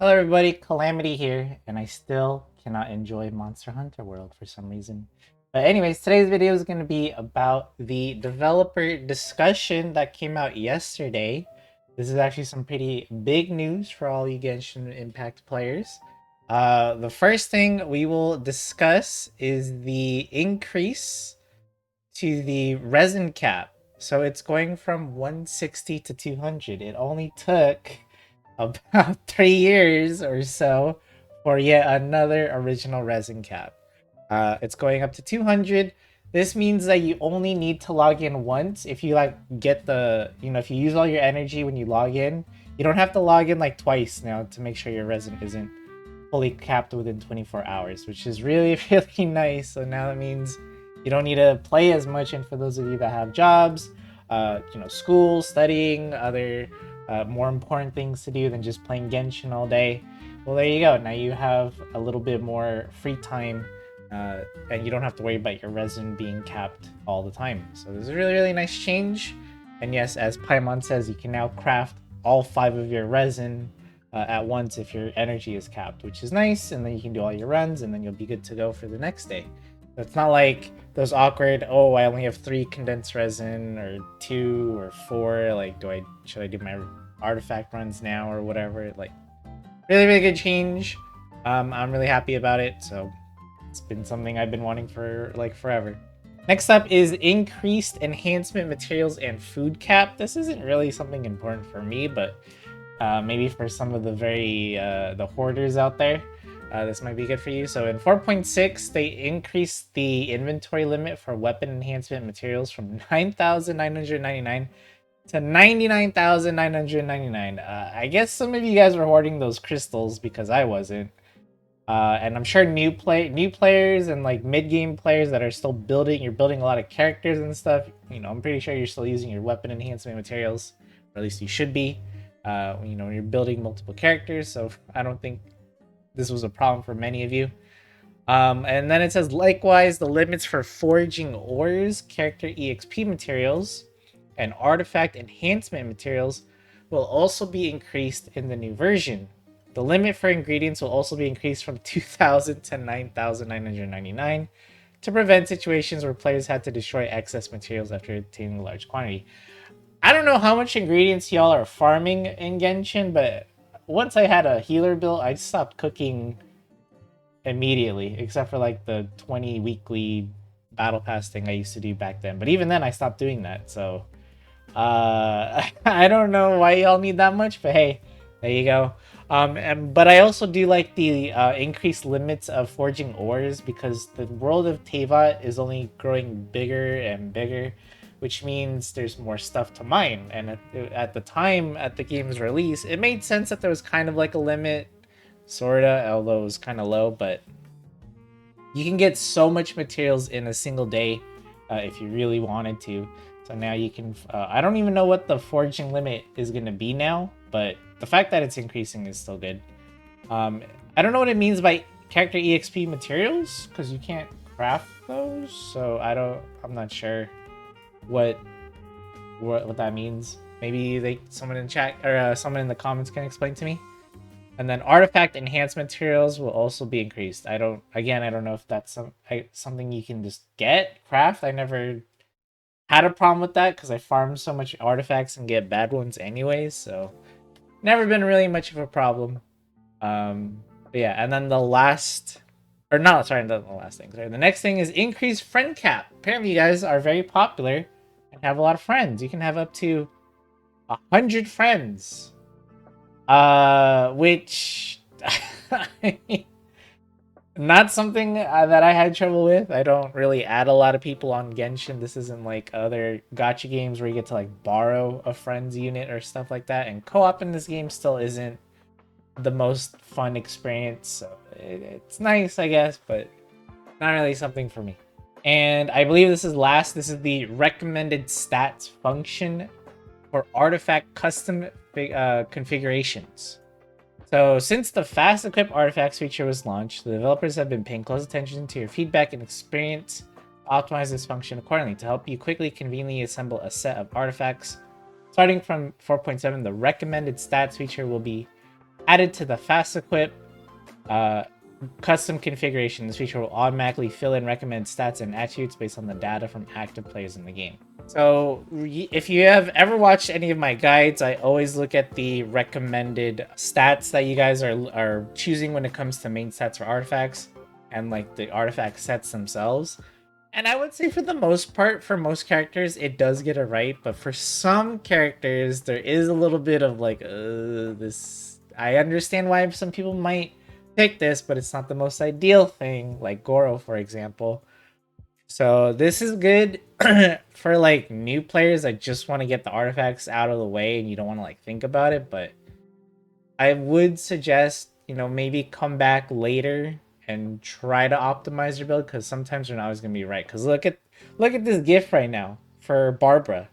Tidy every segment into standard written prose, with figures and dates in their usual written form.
Hello everybody, Calamity here, and I still cannot enjoy Monster Hunter World for some reason. But anyways, today's video is going to be about the developer discussion that came out yesterday. This is actually some pretty big news for all you Genshin Impact players. The first thing we will discuss is the increase to the resin cap. So it's going from 160 to 200. It only took about 3 years or so for yet another original resin cap. It's going up to 200. This means that you only need to log in once. If you get if you use all your energy when you log in, you don't have to log in like twice now to make sure your resin isn't fully capped within 24 hours, which is really, really nice. So now that means you don't need to play as much. And for those of you that have jobs, school, studying, other more important things to do than just playing Genshin all day, well, there you go. Now you have a little bit more free time, and you don't have to worry about your resin being capped all the time. So this is a really, really nice change. And yes, as Paimon says, you can now craft all 5 of your resin at once if your energy is capped, which is nice. And then you can do all your runs, and then you'll be good to go for the next day. So it's not like those awkward, oh, I only have 3 condensed resin or 2 or 4. Like, should I do my artifact runs now or whatever? Like, really, really good change. I'm really happy about it. So it's been something I've been wanting for like forever. Next up is increased enhancement materials and food cap. This isn't really something important for me, but maybe for some of the the hoarders out there, this might be good for you. So in 4.6, they increased the inventory limit for weapon enhancement materials from 9,999 to 99,999. I guess some of you guys were hoarding those crystals because I wasn't. And I'm sure new players and like mid-game players that are still you're building a lot of characters and stuff. I'm pretty sure you're still using your weapon enhancement materials, or at least you should be. You're building multiple characters, so I don't think this was a problem for many of you. And then it says, likewise, the limits for forging ores, character EXP materials, and artifact enhancement materials will also be increased in the new version. The limit for ingredients will also be increased from 2,000 to 9,999 to prevent situations where players had to destroy excess materials after obtaining a large quantity. I don't know how much ingredients y'all are farming in Genshin, but once I had a healer build, I stopped cooking immediately, except for like the 20 weekly battle pass thing I used to do back then. But even then, I stopped doing that. So I don't know why y'all need that much, but hey, there you go. But I also do like the increased limits of forging ores, because the world of Teyvat is only growing bigger and bigger, which means there's more stuff to mine. And at the time, at the game's release, it made sense that there was kind of like a limit, sorta, although it was kind of low, but you can get so much materials in a single day if you really wanted to. So now you can, I don't even know what the forging limit is going to be now, but the fact that it's increasing is still good. I don't know what it means by character EXP materials, because you can't craft those, so I'm not sure what that means. Maybe someone in chat or someone in the comments can explain to me. And then artifact enhancement materials will also be increased. I don't know if that's something you can just craft. I never had a problem with that because I farm so much artifacts and get bad ones anyways, so never been really much of a problem. But yeah, and then the last, or no, sorry, not the last thing. Sorry, the next thing is increased friend cap. Apparently, you guys are very popular and have a lot of friends. You can have up to 100 friends, which not something that I had trouble with. I don't really add a lot of people on Genshin. This isn't like other gacha games where you get to like borrow a friend's unit or stuff like that. And co-op in this game still isn't the most fun experience. So it's nice, I guess, but not really something for me. And I believe this is last. This is the recommended stats function for artifact custom configurations. So since the Fast Equip Artifacts feature was launched, the developers have been paying close attention to your feedback and experience to optimize this function accordingly to help you quickly, conveniently assemble a set of artifacts. Starting from 4.7, the recommended stats feature will be Added to the fast equip, custom configuration. This feature will automatically fill in recommended stats and attributes based on the data from active players in the game. So if you have ever watched any of my guides, I always look at the recommended stats that you guys are choosing when it comes to main stats for artifacts and like the artifact sets themselves. And I would say for the most part, for most characters, it does get it right. But for some characters, there is a little bit of like, this. I understand why some people might pick this, but it's not the most ideal thing, like Goro, for example. So this is good for like new players that just want to get the artifacts out of the way and you don't want to like think about it. But I would suggest, you know, maybe come back later and try to optimize your build, because sometimes you're not always gonna be right. Because look at this GIF right now for Barbara.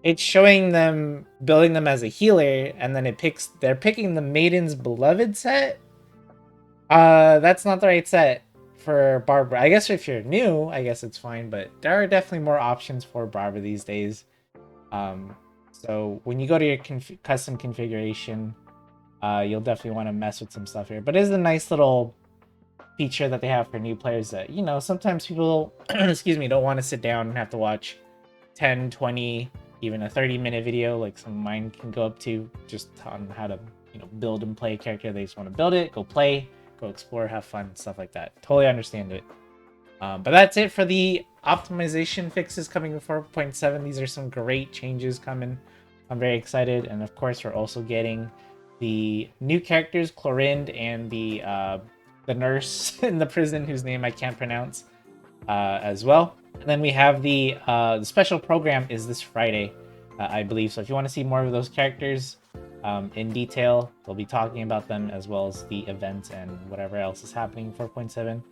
It's showing them building them as a healer, and then they're picking the Maiden's Beloved set. That's not the right set for Barbara. I guess if you're new, I guess it's fine, but there are definitely more options for Barbara these days. So when you go to your custom configuration, you'll definitely want to mess with some stuff here. But it is a nice little feature that they have for new players that, you know, sometimes people, excuse me, don't want to sit down and have to watch 10, 20, even a 30-minute video like some of mine can go up to, just on how to, you know, build and play a character. They just want to build it, go play, go explore, have fun, stuff like that. Totally understand it. But that's it for the optimization fixes coming in 4.7. These are some great changes coming. I'm very excited. And of course, we're also getting the new characters, Chlorinde and the nurse in the prison whose name I can't pronounce, as well. And then we have the special program is this Friday, I believe. So if you want to see more of those characters in detail, we'll be talking about them, as well as the events and whatever else is happening in 4.7.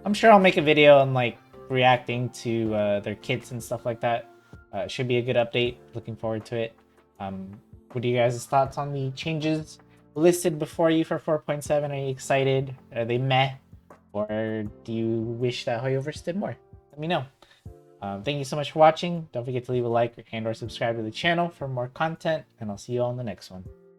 I'm sure I'll make a video on like reacting to their kits and stuff like that. Should be a good update. Looking forward to it. What are you guys' thoughts on the changes listed before you for 4.7? Are you excited? Are they meh? Or do you wish that Hoyoverse did more? Let me know. Thank you so much for watching. Don't forget to leave a like and or subscribe to the channel for more content, and I'll see you all in the next one.